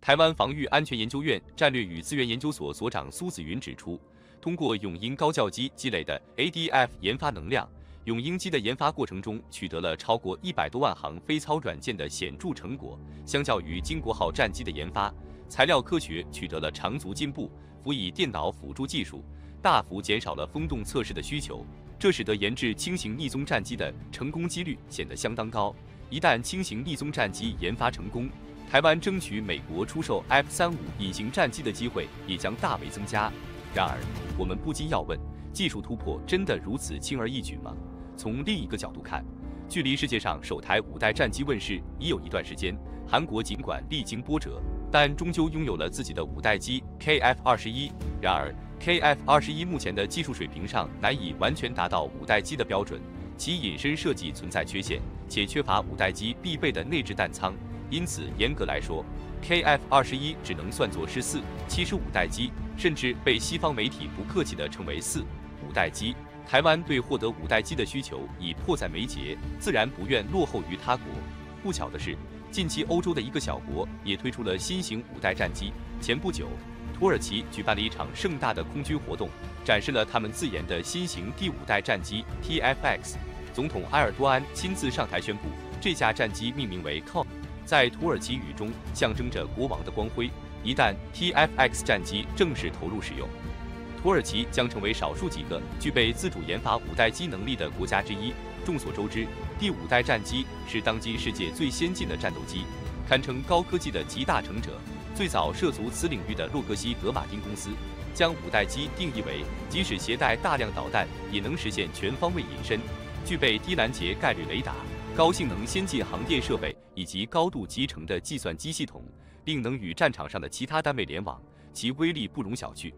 台湾防御安全研究院战略与资源研究所所长苏子云指出，通过永鹰高教机积累的 ADF 研发能量，永鹰机的研发过程中取得了超过100多万行飞操软件的显著成果。相较于经国号战机的研发，材料科学取得了长足进步，辅以电脑辅助技术，大幅减少了风洞测试的需求，这使得研制轻型逆踪战机的成功几率显得相当高。一旦轻型逆踪战机研发成功，台湾争取美国出售 F-35隐形战机的机会也将大为增加。然而，我们不禁要问：技术突破真的如此轻而易举吗？从另一个角度看，距离世界上首台5代战机问世已有一段时间，韩国尽管历经波折，但终究拥有了自己的5代机 KF-21。然而 ，KF-21 目前的技术水平上难以完全达到5代机的标准，其隐身设计存在缺陷，且缺乏5代机必备的内置弹舱。因此，严格来说 ，KF-21只能算作是4、75代机，甚至被西方媒体不客气地称为4、5代机。台湾对获得5代机的需求已迫在眉睫，自然不愿落后于他国。不巧的是，近期欧洲的一个小国也推出了新型5代战机。前不久，土耳其举办了一场盛大的空军活动，展示了他们自研的新型第5代战机 TFX。总统埃尔多安亲自上台宣布，这架战机命名为 KOM， 在土耳其语中象征着国王的光辉。一旦 TFX 战机正式投入使用，土耳其将成为少数几个具备自主研发5代机能力的国家之一。众所周知，第5代战机是当今世界最先进的战斗机，堪称高科技的集大成者。最早涉足此领域的洛克希德马丁公司，将5代机定义为即使携带大量导弹，也能实现全方位隐身，具备低拦截概率雷达、高性能先进航电设备以及高度集成的计算机系统，并能与战场上的其他单位联网，其威力不容小觑。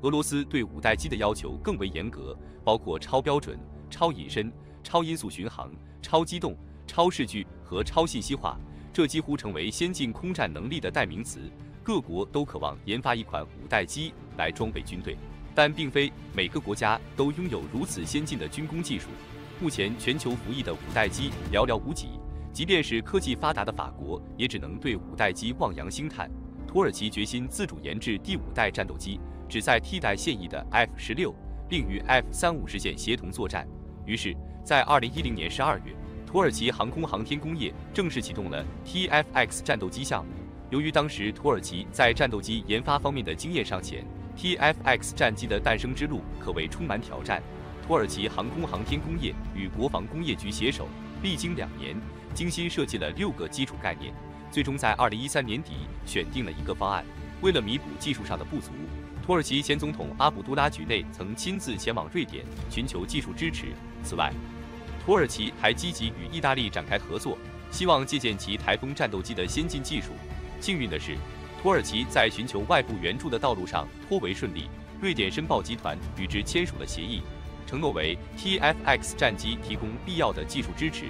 俄罗斯对5代机的要求更为严格，包括超标准、超隐身、超音速巡航、超机动、超视距和超信息化，这几乎成为先进空战能力的代名词。各国都渴望研发一款5代机来装备军队，但并非每个国家都拥有如此先进的军工技术。目前全球服役的5代机寥寥无几，即便是科技发达的法国，也只能对5代机望洋兴叹。土耳其决心自主研制第5代战斗机，旨在替代现役的 F-16，并与 F-35实现协同作战。于是，在2010年12月，土耳其航空航天工业正式启动了 TFX 战斗机项目。由于当时土耳其在战斗机研发方面的经验尚浅， TFX 战机的诞生之路可谓充满挑战。土耳其航空航天工业与国防工业局携手，历经2年，精心设计了6个基础概念，最终在2013年底选定了一个方案。为了弥补技术上的不足，土耳其前总统阿卜杜拉举内曾亲自前往瑞典寻求技术支持。此外，土耳其还积极与意大利展开合作，希望借鉴其台风战斗机的先进技术。幸运的是，土耳其在寻求外部援助的道路上颇为顺利。瑞典申报集团与之签署了协议，承诺为 TFX 战机提供必要的技术支持。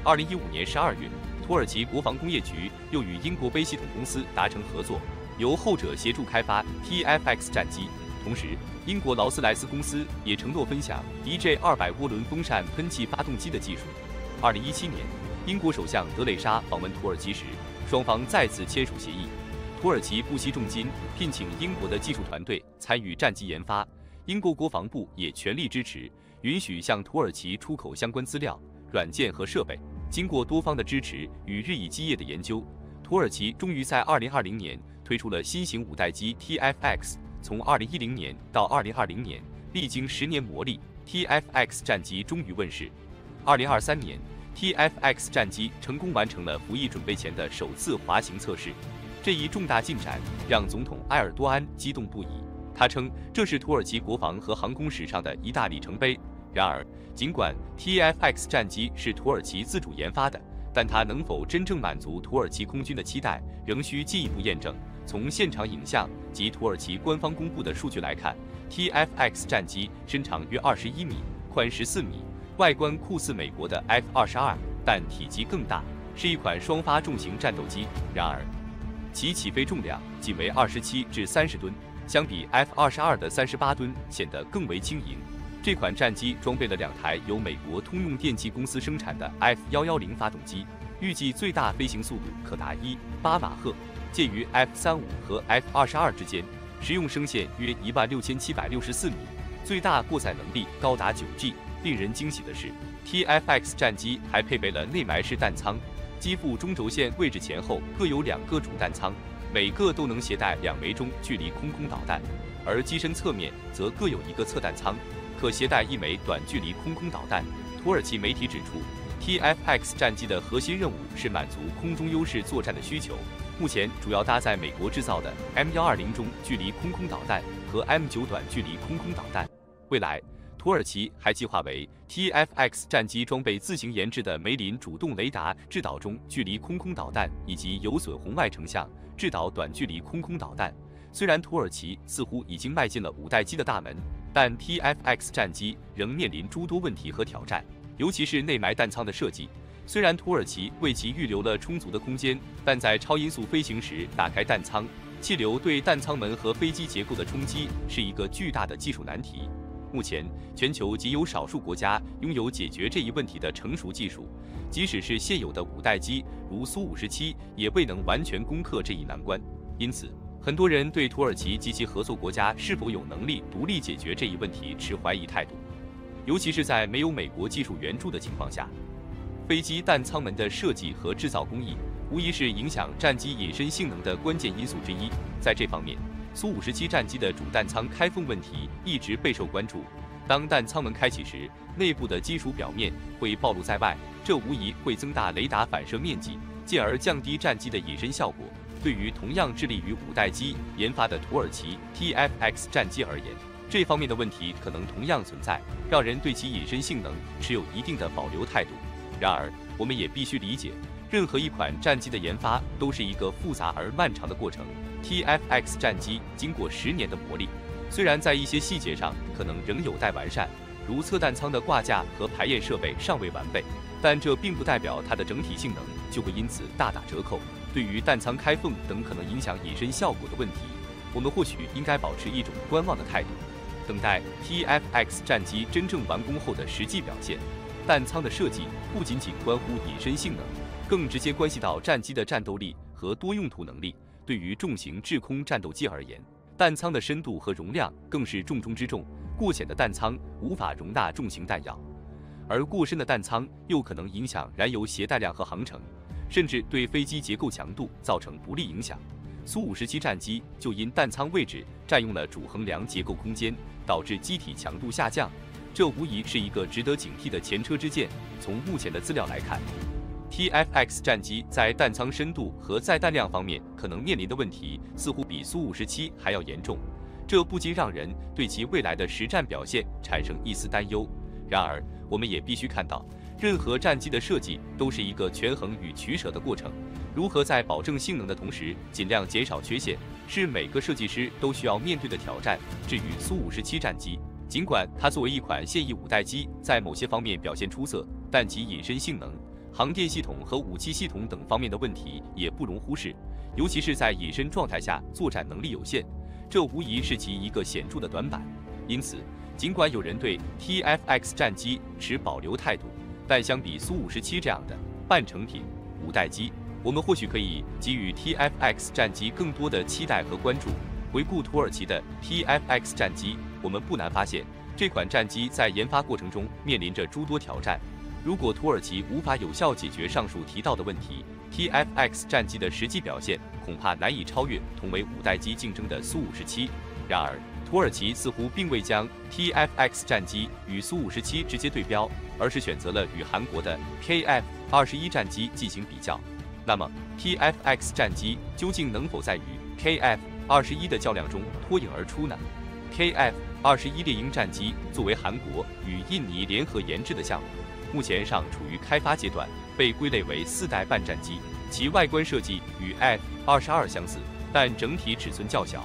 2015年12月，土耳其国防工业局又与英国杯系统公司达成合作，由后者协助开发 TFX 战机。同时，英国劳斯莱斯公司也承诺分享 EJ200涡轮风扇喷气发动机的技术。2017年，英国首相德蕾莎访问土耳其时，双方再次签署协议。土耳其不惜重金聘请英国的技术团队参与战机研发，英国国防部也全力支持，允许向土耳其出口相关资料、软件和设备。经过多方的支持与日以继夜的研究，土耳其终于在2020年推出了新型5代机 TFX。从2010年到2020年，历经10年磨砺 ，TFX 战机终于问世。2023年 ，TFX 战机成功完成了服役准备前的首次滑行测试。这一重大进展让总统埃尔多安激动不已，他称这是土耳其国防和航空史上的一大里程碑。然而，尽管 TFX 战机是土耳其自主研发的，但它能否真正满足土耳其空军的期待，仍需进一步验证。从现场影像及土耳其官方公布的数据来看 ，TFX 战机身长约21米，宽14米，外观酷似美国的 F-22，但体积更大，是一款双发重型战斗机。然而，其起飞重量仅为27至30吨，相比 F-22的38吨显得更为轻盈。这款战机装备了2台由美国通用电气公司生产的 F-110发动机，预计最大飞行速度可达8马赫。介于 F35和 F22之间，实用升限约16764米，最大过载能力高达9G。令人惊喜的是 ，TFX 战机还配备了内埋式弹舱，机腹中轴线位置前后各有2个主弹舱，每个都能携带2枚中距离空导弹，而机身侧面则各有1个侧弹舱，可携带1枚短距离空导弹。土耳其媒体指出，TFX 战机的核心任务是满足空中优势作战的需求，目前主要搭载美国制造的 M120中距离空导弹和 M9短距离空导弹。未来，土耳其还计划为 TFX 战机装备自行研制的梅林主动雷达制导中距离空导弹以及有损红外成像制导短距离空导弹。虽然土耳其似乎已经迈进了5代机的大门，但 TFX 战机仍面临诸多问题和挑战，尤其是内埋弹舱的设计。虽然土耳其为其预留了充足的空间，但在超音速飞行时打开弹舱，气流对弹舱门和飞机结构的冲击是一个巨大的技术难题。目前，全球仅有少数国家拥有解决这一问题的成熟技术，即使是现有的5代机，如苏57，也未能完全攻克这一难关。因此，很多人对土耳其及其合作国家是否有能力独立解决这一问题持怀疑态度，尤其是在没有美国技术援助的情况下。飞机弹舱门的设计和制造工艺，无疑是影响战机隐身性能的关键因素之一。在这方面，苏57战机的主弹舱开缝问题一直备受关注。当弹舱门开启时，内部的金属表面会暴露在外，这无疑会增大雷达反射面积，进而降低战机的隐身效果。对于同样致力于5代机研发的土耳其 TFX 战机而言，这方面的问题可能同样存在，让人对其隐身性能持有一定的保留态度。然而，我们也必须理解，任何一款战机的研发都是一个复杂而漫长的过程。TFX 战机经过10年的磨砺，虽然在一些细节上可能仍有待完善，如侧弹舱的挂架和排焰设备尚未完备，但这并不代表它的整体性能就会因此大打折扣。对于弹舱开缝等可能影响隐身效果的问题，我们或许应该保持一种观望的态度，等待 TFX 战机真正完工后的实际表现。弹舱的设计不仅仅关乎隐身性能，更直接关系到战机的战斗力和多用途能力。对于重型制空战斗机而言，弹舱的深度和容量更是重中之重。过浅的弹舱无法容纳重型弹药，而过深的弹舱又可能影响燃油携带量和航程，甚至对飞机结构强度造成不利影响。苏57战机就因弹舱位置占用了主横梁结构空间，导致机体强度下降，这无疑是一个值得警惕的前车之鉴。从目前的资料来看， TFX 战机在弹舱深度和载弹量方面可能面临的问题似乎比苏57还要严重，这不禁让人对其未来的实战表现产生一丝担忧。然而，我们也必须看到，任何战机的设计都是一个权衡与取舍的过程，如何在保证性能的同时尽量减少缺陷，是每个设计师都需要面对的挑战。至于苏57战机，尽管它作为一款现役5代机在某些方面表现出色，但其隐身性能、航电系统和武器系统等方面的问题也不容忽视，尤其是在隐身状态下作战能力有限，这无疑是其一个显著的短板。因此，尽管有人对 TFX 战机持保留态度，但相比苏57这样的半成品5代机，我们或许可以给予 TFX 战机更多的期待和关注。回顾土耳其的 TFX 战机，我们不难发现，这款战机在研发过程中面临着诸多挑战。如果土耳其无法有效解决上述提到的问题， TFX 战机的实际表现恐怕难以超越同为5代机竞争的苏57。然而，土耳其似乎并未将 TFX 战机与苏57直接对标，而是选择了与韩国的 KF-21战机进行比较。那么 TFX 战机究竟能否在与 KF-21的较量中脱颖而出呢？ KF-21猎鹰战机作为韩国与印尼联合研制的项目，目前尚处于开发阶段，被归类为4代半战机。其外观设计与 F-22相似，但整体尺寸较小。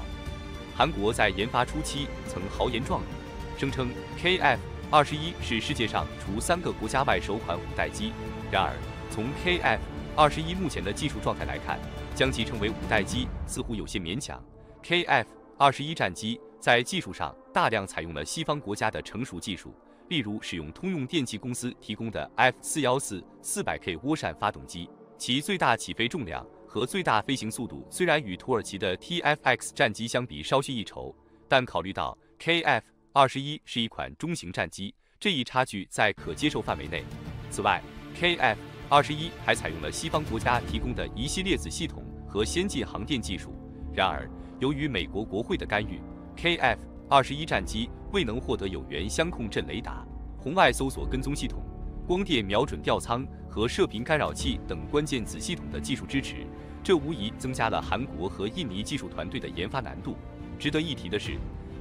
韩国在研发初期曾豪言壮语，声称 KF-21是世界上除3个国家外首款5代机。然而，从 KF-21目前的技术状态来看，将其称为5代机似乎有些勉强。KF-21战机在技术上大量采用了西方国家的成熟技术，例如使用通用电气公司提供的 F414 400K 涡扇发动机，其最大起飞重量和最大飞行速度虽然与土耳其的 TFX 战机相比稍逊一筹，但考虑到 KF-21是一款中型战机，这一差距在可接受范围内。此外 ，KF-21还采用了西方国家提供的一系列子系统和先进航电技术。然而，由于美国国会的干预 ，KF-21战机未能获得有源相控阵雷达、红外搜索跟踪系统、光电瞄准吊舱和射频干扰器等关键子系统的技术支持，这无疑增加了韩国和印尼技术团队的研发难度。值得一提的是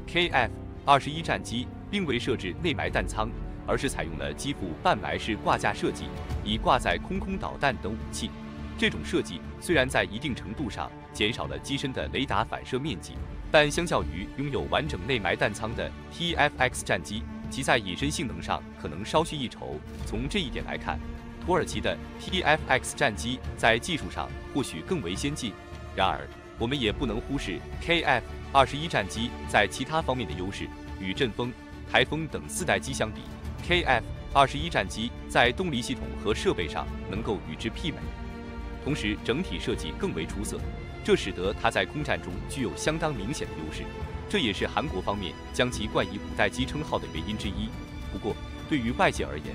，KF-21战机并未设置内埋弹舱，而是采用了机腹半埋式挂架设计，以挂载空导弹等武器。这种设计虽然在一定程度上减少了机身的雷达反射面积，但相较于拥有完整内埋弹舱的 TFX 战机，其在隐身性能上可能稍逊一筹。从这一点来看，土耳其的 TFX 战机在技术上或许更为先进。然而，我们也不能忽视 KF-21战机在其他方面的优势。与阵风、台风等4代机相比， KF-21战机在动力系统和设备上能够与之媲美。同时，整体设计更为出色，这使得它在空战中具有相当明显的优势。这也是韩国方面将其冠以5代机称号的原因之一。不过，对于外界而言，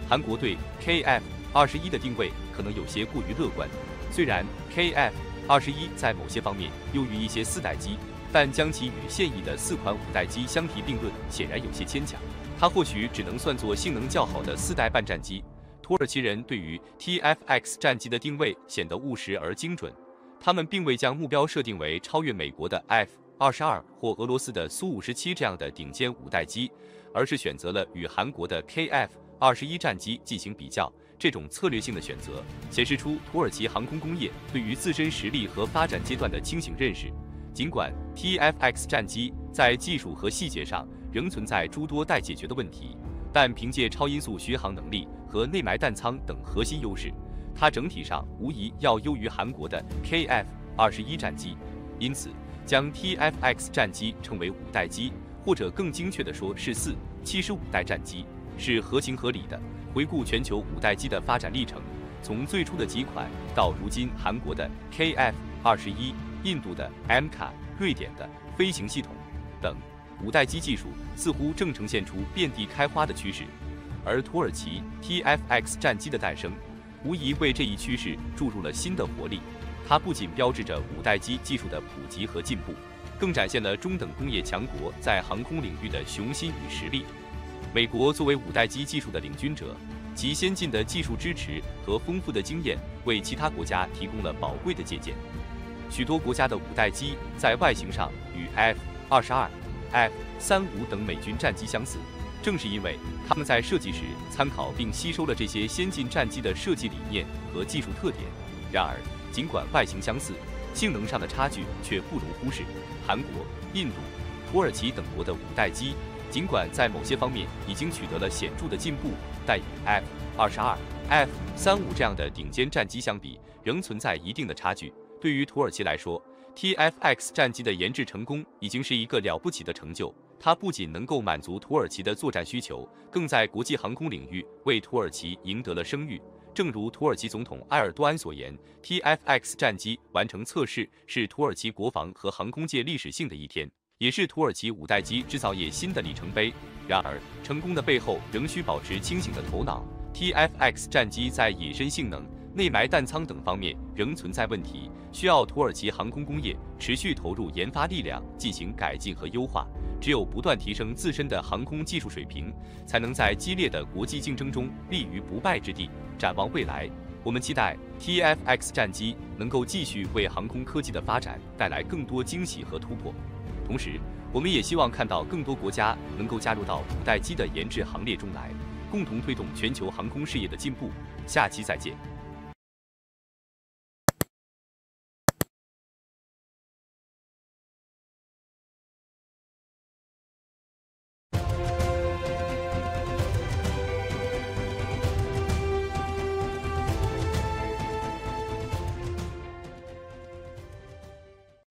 韩国对 KF-21的定位可能有些过于乐观。虽然 KF-21在某些方面优于一些4代机，但将其与现役的4款5代机相提并论，显然有些牵强。它或许只能算作性能较好的4代半战机。土耳其人对于 TFX 战机的定位显得务实而精准，他们并未将目标设定为超越美国的 F-22或俄罗斯的苏57这样的顶尖5代机，而是选择了与韩国的 KF-21战机进行比较。这种策略性的选择显示出土耳其航空工业对于自身实力和发展阶段的清醒认识。尽管 TFX 战机在技术和细节上仍存在诸多待解决的问题，但凭借超音速续航能力和内埋弹舱等核心优势，它整体上无疑要优于韩国的 KF-21战机。因此，将 TFX 战机称为5代机，或者更精确地说是75代战机，是合情合理的。回顾全球5代机的发展历程，从最初的几款到如今韩国的 KF-21、印度的 MCA、瑞典的飞行系统等5代机技术似乎正呈现出遍地开花的趋势。而土耳其 TFX 战机的诞生，无疑为这一趋势注入了新的活力。它不仅标志着5代机技术的普及和进步，更展现了中等工业强国在航空领域的雄心与实力。美国作为5代机技术的领军者，其先进的技术支持和丰富的经验为其他国家提供了宝贵的借鉴。许多国家的5代机在外形上与 F-22、F-35等美军战机相似，正是因为他们在设计时参考并吸收了这些先进战机的设计理念和技术特点。然而，尽管外形相似，性能上的差距却不容忽视。韩国、印度、土耳其等国的5代机，尽管在某些方面已经取得了显著的进步，但与 F-22、F-35这样的顶尖战机相比，仍存在一定的差距。对于土耳其来说， TFX 战机的研制成功已经是一个了不起的成就。它不仅能够满足土耳其的作战需求，更在国际航空领域为土耳其赢得了声誉。正如土耳其总统埃尔多安所言， TFX 战机完成测试是土耳其国防和航空界历史性的一天，也是土耳其5代机制造业新的里程碑。然而，成功的背后仍需保持清醒的头脑。TFX 战机在隐身性能、内埋弹舱等方面仍存在问题，需要土耳其航空工业持续投入研发力量进行改进和优化。只有不断提升自身的航空技术水平，才能在激烈的国际竞争中立于不败之地。展望未来，我们期待 TFX 战机能够继续为航空科技的发展带来更多惊喜和突破。同时，我们也希望看到更多国家能够加入到5代机的研制行列中来，共同推动全球航空事业的进步。下期再见。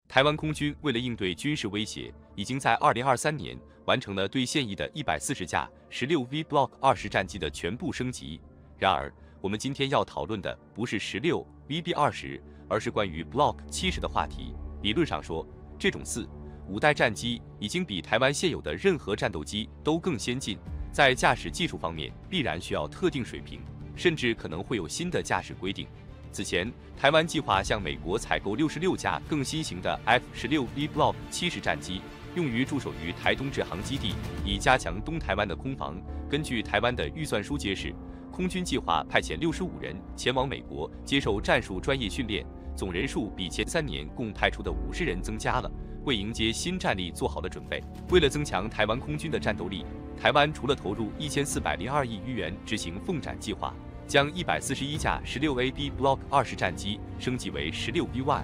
台湾空军为了应对军事威胁，已经在2023年完成了对现役的140架16V Block 20战机的全部升级。然而，我们今天要讨论的不是16VB20，而是关于 Block 70的话题。理论上说，这种4、5代战机已经比台湾现有的任何战斗机都更先进，在驾驶技术方面必然需要特定水平，甚至可能会有新的驾驶规定。此前，台湾计划向美国采购66架更新型的 F-16B Block 70战机，用于驻守于台东制航基地，以加强东台湾的空防。根据台湾的预算书揭示，空军计划派遣65人前往美国接受战术专业训练，总人数比前3年共派出的50人增加了，为迎接新战力做好了准备。为了增强台湾空军的战斗力，台湾除了投入1402亿余元执行凤展计划，将141架16AB Block 20战机升级为16B1，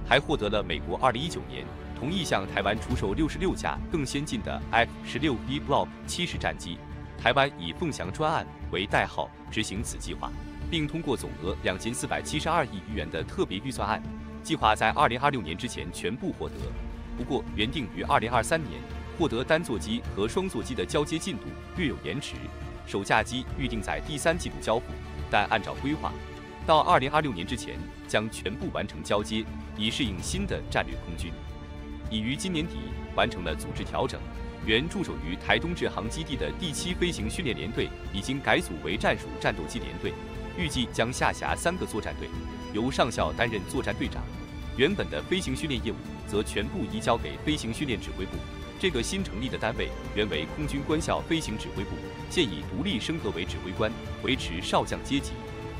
还获得了美国2019年同意向台湾出售66架更先进的 F-16B Block 70战机。台湾以凤翔专案为代号执行此计划，并通过总额2472亿余元的特别预算案，计划在2026年之前全部获得。不过，原定于2023年获得单座机和双座机的交接进度略有延迟，首架机预定在第3季度交付，但按照规划，到2026年之前将全部完成交接，以适应新的战略空军。已于今年底完成了组织调整，原驻守于台东制航基地的第7飞行训练联队已经改组为战术战斗机联队，预计将下辖3个作战队，由上校担任作战队长。原本的飞行训练业务则全部移交给飞行训练指挥部。这个新成立的单位原为空军官校飞行指挥部，现已独立升格为指挥官，维持少将阶级，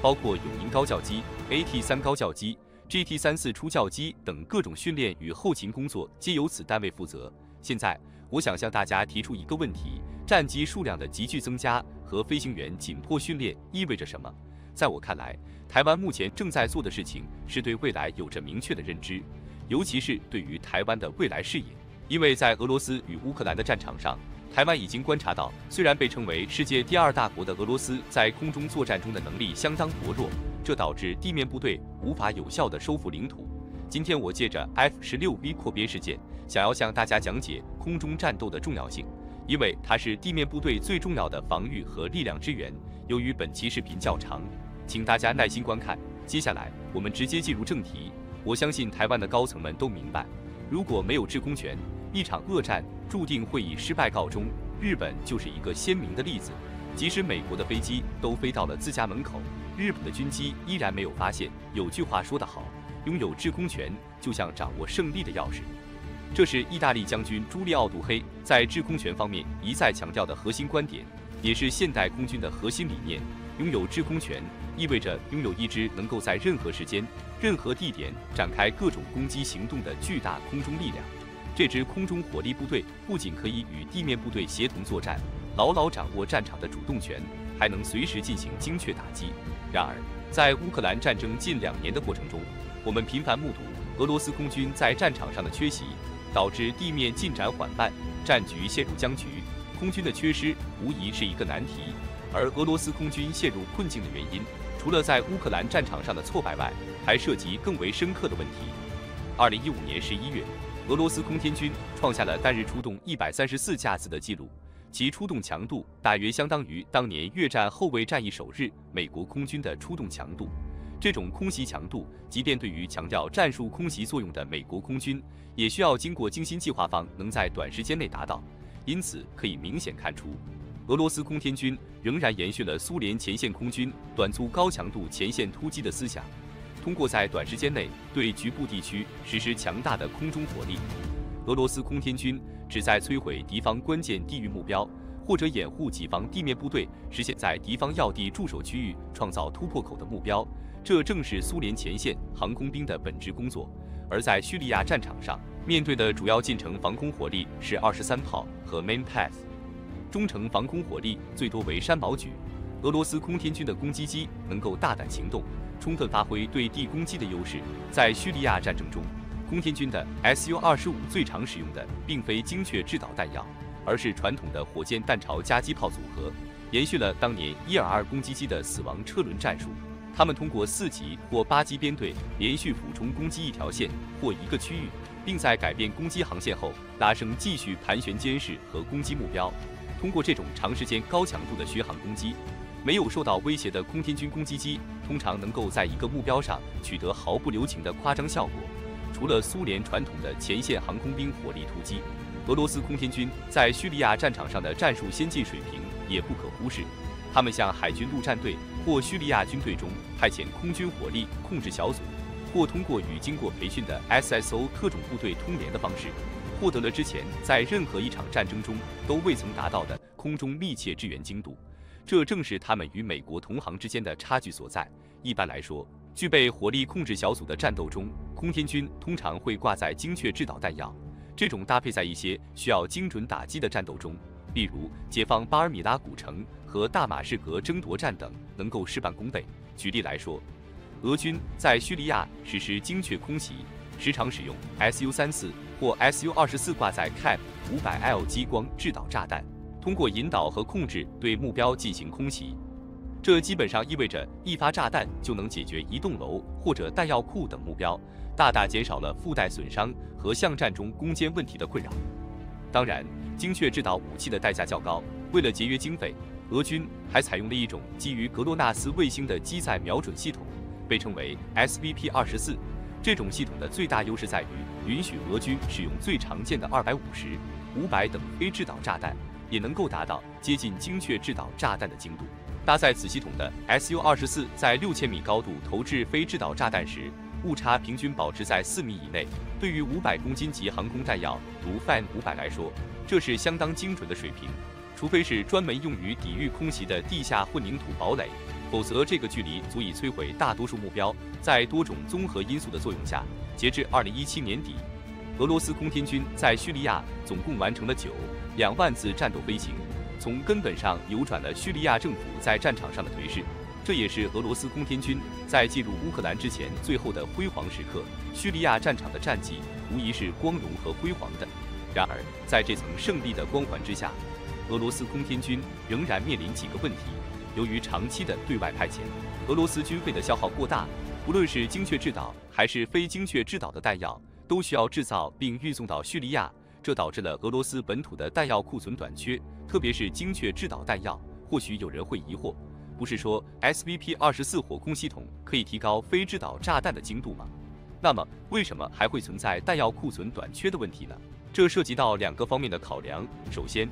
包括永鹰高教机、AT-3高教机、GT-34初教机等各种训练与后勤工作皆由此单位负责。现在，我想向大家提出一个问题：战机数量的急剧增加和飞行员紧迫训练意味着什么？在我看来，台湾目前正在做的事情是对未来有着明确的认知，尤其是对于台湾的未来视野。因为在俄罗斯与乌克兰的战场上，台湾已经观察到，虽然被称为世界第2大国的俄罗斯在空中作战中的能力相当薄弱，这导致地面部队无法有效地收复领土。今天我借着 F-16B 扩编事件，想要向大家讲解空中战斗的重要性，因为它是地面部队最重要的防御和力量支援。由于本期视频较长，请大家耐心观看。接下来我们直接进入正题。我相信台湾的高层们都明白，如果没有制空权，一场恶战注定会以失败告终。日本就是一个鲜明的例子，即使美国的飞机都飞到了自家门口，日本的军机依然没有发现。有句话说得好，拥有制空权就像掌握胜利的钥匙。这是意大利将军朱利奥·杜黑在制空权方面一再强调的核心观点，也是现代空军的核心理念。拥有制空权意味着拥有一支能够在任何时间、任何地点展开各种攻击行动的巨大空中力量。这支空中火力部队不仅可以与地面部队协同作战，牢牢掌握战场的主动权，还能随时进行精确打击。然而，在乌克兰战争近2年的过程中，我们频繁目睹俄罗斯空军在战场上的缺席，导致地面进展缓慢，战局陷入僵局。空军的缺失无疑是一个难题，而俄罗斯空军陷入困境的原因，除了在乌克兰战场上的挫败外，还涉及更为深刻的问题。2015年11月，俄罗斯空天军创下了单日出动134架次的纪录，其出动强度大约相当于当年越战后卫战役首日美国空军的出动强度。这种空袭强度，即便对于强调战术空袭作用的美国空军，也需要经过精心计划方能在短时间内达到。因此，可以明显看出，俄罗斯空天军仍然延续了苏联前线空军短促高强度前线突击的思想。通过在短时间内对局部地区实施强大的空中火力，俄罗斯空天军旨在摧毁敌方关键地域目标，或者掩护己方地面部队实现在敌方要地驻守区域创造突破口的目标。这正是苏联前线航空兵的本职工作。而在叙利亚战场上，面对的主要近程防空火力是23炮和 Main Path， 中程防空火力最多为山毛榉。俄罗斯空天军的攻击机能够大胆行动，充分发挥对地攻击的优势。在叙利亚战争中，空天军的 Su-25最常使用的并非精确制导弹药，而是传统的火箭弹巢加机炮组合，延续了当年伊尔2攻击机的死亡车轮战术。他们通过4级或8级编队连续俯冲攻击一条线或一个区域，并在改变攻击航线后拉升继续盘旋监视和攻击目标。通过这种长时间高强度的巡航攻击，没有受到威胁的空天军攻击机，通常能够在一个目标上取得毫不留情的夸张效果。除了苏联传统的前线航空兵火力突击，俄罗斯空天军在叙利亚战场上的战术先进水平也不可忽视。他们向海军陆战队或叙利亚军队中派遣空军火力控制小组，或通过与经过培训的 SSO 特种部队通联的方式，获得了之前在任何一场战争中都未曾达到的空中密切支援精度。这正是他们与美国同行之间的差距所在。一般来说，具备火力控制小组的战斗中，空天军通常会挂载精确制导弹药，这种搭配在一些需要精准打击的战斗中，例如解放巴尔米拉古城和大马士革争夺战等，能够事半功倍。举例来说，俄军在叙利亚实施精确空袭，时常使用 Su-34或 Su-24挂载 KAP-500L 激光制导炸弹，通过引导和控制对目标进行空袭。这基本上意味着一发炸弹就能解决一栋楼或者弹药库等目标，大大减少了附带损伤和巷战中攻坚问题的困扰。当然，精确制导武器的代价较高，为了节约经费，俄军还采用了一种基于格洛纳斯卫星的机载瞄准系统，被称为 SVP-24。这种系统的最大优势在于允许俄军使用最常见的250、500等非制导炸弹，也能够达到接近精确制导炸弹的精度。搭载此系统的 Su-24在6000米高度投掷非制导炸弹时，误差平均保持在4米以内。对于500公斤级航空弹药如 FAN-500来说，这是相当精准的水平。除非是专门用于抵御空袭的地下混凝土堡垒，否则这个距离足以摧毁大多数目标。在多种综合因素的作用下，截至2017年底，俄罗斯空天军在叙利亚总共完成了2万次战斗飞行，从根本上扭转了叙利亚政府在战场上的颓势。这也是俄罗斯空天军在进入乌克兰之前最后的辉煌时刻。叙利亚战场的战绩无疑是光荣和辉煌的。然而，在这层胜利的光环之下，俄罗斯空天军仍然面临几个问题。由于长期的对外派遣，俄罗斯军费的消耗过大，无论是精确制导还是非精确制导的弹药，都需要制造并运送到叙利亚，这导致了俄罗斯本土的弹药库存短缺，特别是精确制导弹药。或许有人会疑惑，不是说 SVP-24火控系统可以提高非制导炸弹的精度吗？那么为什么还会存在弹药库存短缺的问题呢？这涉及到2个方面的考量。首先，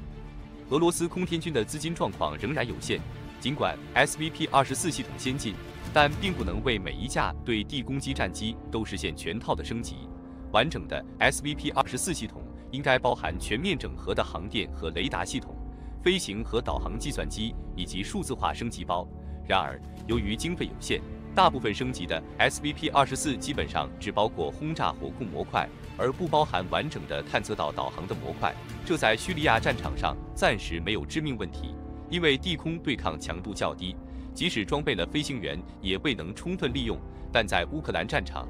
俄罗斯空天军的资金状况仍然有限，尽管 SVP-24系统先进，但并不能为每一架对地攻击战机都实现全套的升级。完整的 SVP-24系统应该包含全面整合的航电和雷达系统、飞行和导航计算机以及数字化升级包。然而，由于经费有限，大部分升级的 SVP-24基本上只包括轰炸火控模块，而不包含完整的探测到导航的模块。这在叙利亚战场上暂时没有致命问题，因为地空对抗强度较低，即使装备了飞行员也未能充分利用。但在乌克兰战场，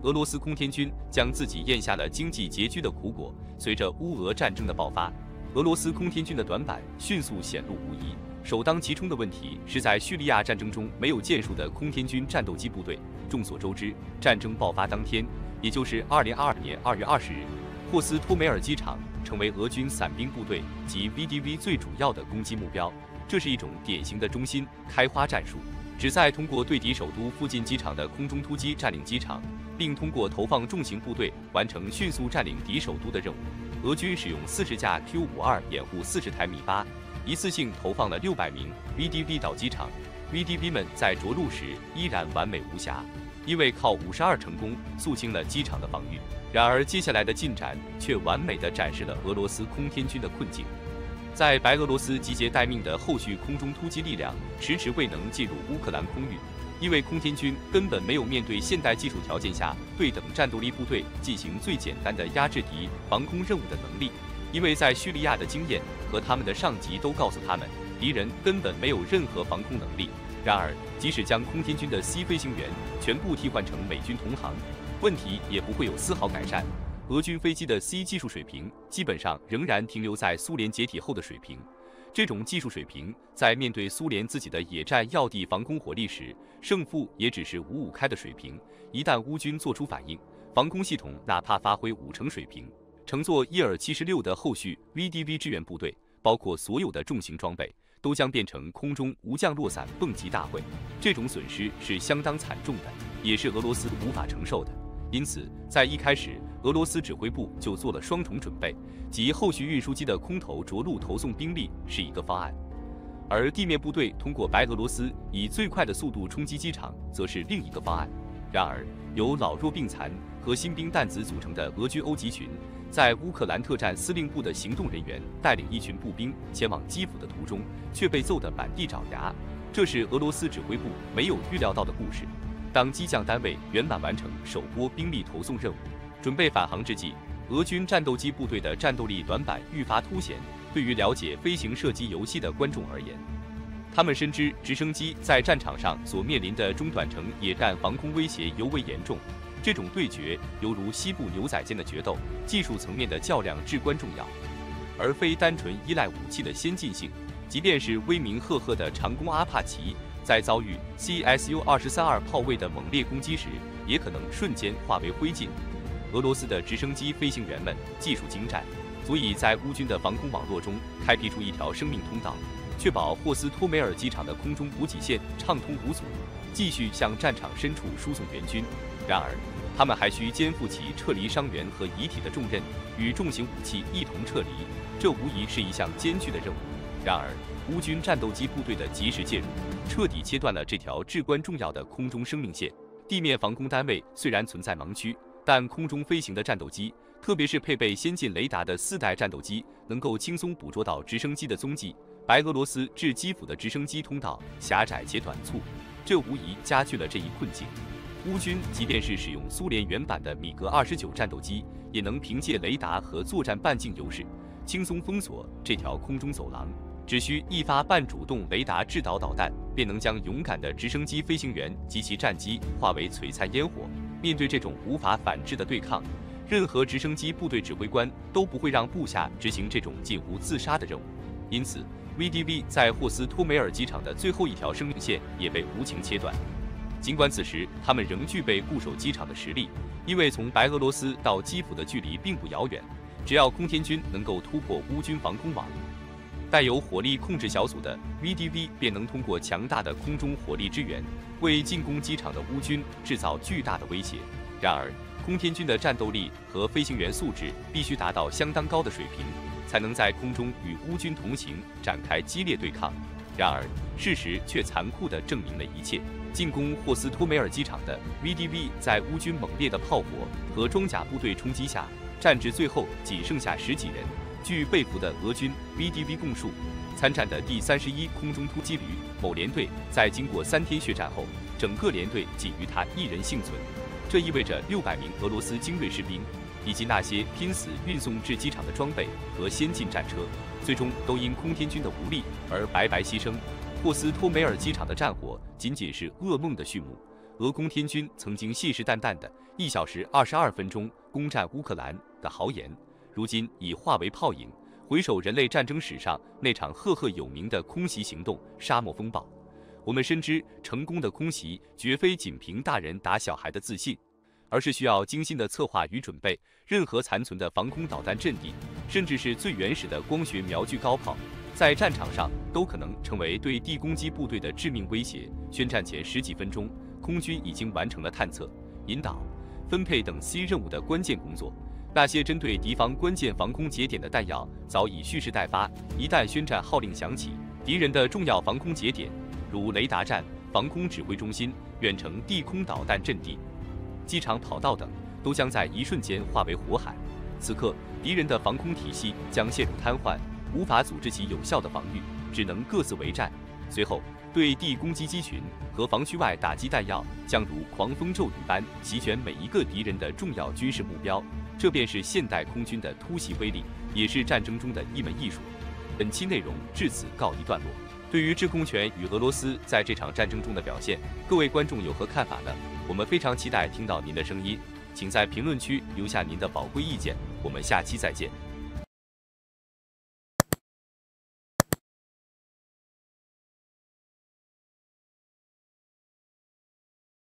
俄罗斯空天军将自己咽下了经济拮据的苦果。随着乌俄战争的爆发，俄罗斯空天军的短板迅速显露无遗。首当其冲的问题是在叙利亚战争中没有建树的空天军战斗机部队。众所周知，战争爆发当天，也就是2022年2月20日，霍斯托梅尔机场成为俄军伞兵部队及 VDV 最主要的攻击目标。这是一种典型的中心开花战术，旨在通过对敌首都附近机场的空中突击占领机场，并通过投放重型部队完成迅速占领敌首都的任务。俄军使用40架 Q-52掩护40台米8，一次性投放了600名 VDV 到机场。VDV 们在着陆时依然完美无瑕，因为靠52成功肃清了机场的防御。然而，接下来的进展却完美地展示了俄罗斯空天军的困境。在白俄罗斯集结待命的后续空中突击力量迟迟未能进入乌克兰空域，因为空天军根本没有面对现代技术条件下对等战斗力部队进行最简单的压制敌防空任务的能力。因为在叙利亚的经验和他们的上级都告诉他们，敌人根本没有任何防空能力。然而，即使将空天军的 C 飞行员全部替换成美军同行，问题也不会有丝毫改善。俄军飞机的 C 技术水平基本上仍然停留在苏联解体后的水平。这种技术水平在面对苏联自己的野战要地防空火力时，胜负也只是5-5开的水平。一旦乌军做出反应，防空系统哪怕发挥5成水平，乘坐伊尔76的后续 VDV 支援部队，包括所有的重型装备，都将变成空中无降落伞蹦极大会。这种损失是相当惨重的，也是俄罗斯无法承受的。因此，在一开始，俄罗斯指挥部就做了双重准备，即后续运输机的空投着陆投送兵力是一个方案，而地面部队通过白俄罗斯以最快的速度冲击机场，则是另一个方案。然而，由老弱病残和新兵蛋子组成的俄军欧集群，在乌克兰特战司令部的行动人员带领一群步兵前往基辅的途中，却被揍得满地找牙。这是俄罗斯指挥部没有预料到的故事。当机降单位圆满完成首波兵力投送任务，准备返航之际，俄军战斗机部队的战斗力短板愈发凸显。对于了解飞行射击游戏的观众而言，他们深知直升机在战场上所面临的中短程野战防空威胁尤为严重。这种对决犹如西部牛仔间的决斗，技术层面的较量至关重要，而非单纯依赖武器的先进性。即便是威名赫赫的长弓阿帕奇，在遭遇 CSU-232炮位的猛烈攻击时，也可能瞬间化为灰烬。俄罗斯的直升机飞行员们技术精湛，足以在乌军的防空网络中开辟出一条生命通道，确保霍斯托梅尔机场的空中补给线畅通无阻，继续向战场深处输送援军。然而，他们还需肩负起撤离伤员和遗体的重任，与重型武器一同撤离，这无疑是一项艰巨的任务。然而，乌军战斗机部队的及时介入，彻底切断了这条至关重要的空中生命线。地面防空单位虽然存在盲区，但空中飞行的战斗机，特别是配备先进雷达的4代战斗机，能够轻松捕捉到直升机的踪迹。白俄罗斯至基辅的直升机通道狭窄且短促，这无疑加剧了这一困境。乌军即便是使用苏联原版的米格29战斗机，也能凭借雷达和作战半径优势，轻松封锁这条空中走廊。只需一发半主动雷达制导导弹，便能将勇敢的直升机飞行员及其战机化为璀璨烟火。面对这种无法反制的对抗，任何直升机部队指挥官都不会让部下执行这种近乎自杀的任务。因此 ，VDV 在霍斯托梅尔机场的最后一条生命线也被无情切断。尽管此时他们仍具备固守机场的实力，因为从白俄罗斯到基辅的距离并不遥远，只要空天军能够突破乌军防空网，带有火力控制小组的 VDV 便能通过强大的空中火力支援，为进攻机场的乌军制造巨大的威胁。然而，空天军的战斗力和飞行员素质必须达到相当高的水平，才能在空中与乌军同行展开激烈对抗。然而，事实却残酷地证明了一切。进攻霍斯托梅尔机场的 VDV 在乌军猛烈的炮火和装甲部队冲击下，战至最后仅剩下10几人。据被俘的俄军 VDV 供述，参战的第31空中突击旅某连队在经过3天血战后，整个连队仅余他1人幸存。这意味着600名俄罗斯精锐士兵以及那些拼死运送至机场的装备和先进战车，最终都因空天军的无力而白白牺牲。霍斯托梅尔机场的战火仅仅是噩梦的序幕。俄空天军曾经信誓旦旦的1小时22分钟攻占乌克兰的豪言，如今已化为泡影。回首人类战争史上那场赫赫有名的空袭行动——沙漠风暴，我们深知成功的空袭绝非仅凭大人打小孩的自信，而是需要精心的策划与准备。任何残存的防空导弹阵地，甚至是最原始的光学瞄具高炮，在战场上都可能成为对地攻击部队的致命威胁。宣战前10几分钟，空军已经完成了探测、引导、分配等 C 任务的关键工作。那些针对敌方关键防空节点的弹药早已蓄势待发，一旦宣战号令响起，敌人的重要防空节点，如雷达站、防空指挥中心、远程地空导弹阵地、机场跑道等，都将在一瞬间化为火海。此刻，敌人的防空体系将陷入瘫痪，无法组织起有效的防御，只能各自为战。随后，对地攻击机群和防区外打击弹药将如狂风骤雨般席卷每一个敌人的重要军事目标。这便是现代空军的突袭威力，也是战争中的一门艺术。本期内容至此告一段落。对于制空权与俄罗斯在这场战争中的表现，各位观众有何看法呢？我们非常期待听到您的声音，请在评论区留下您的宝贵意见。我们下期再见。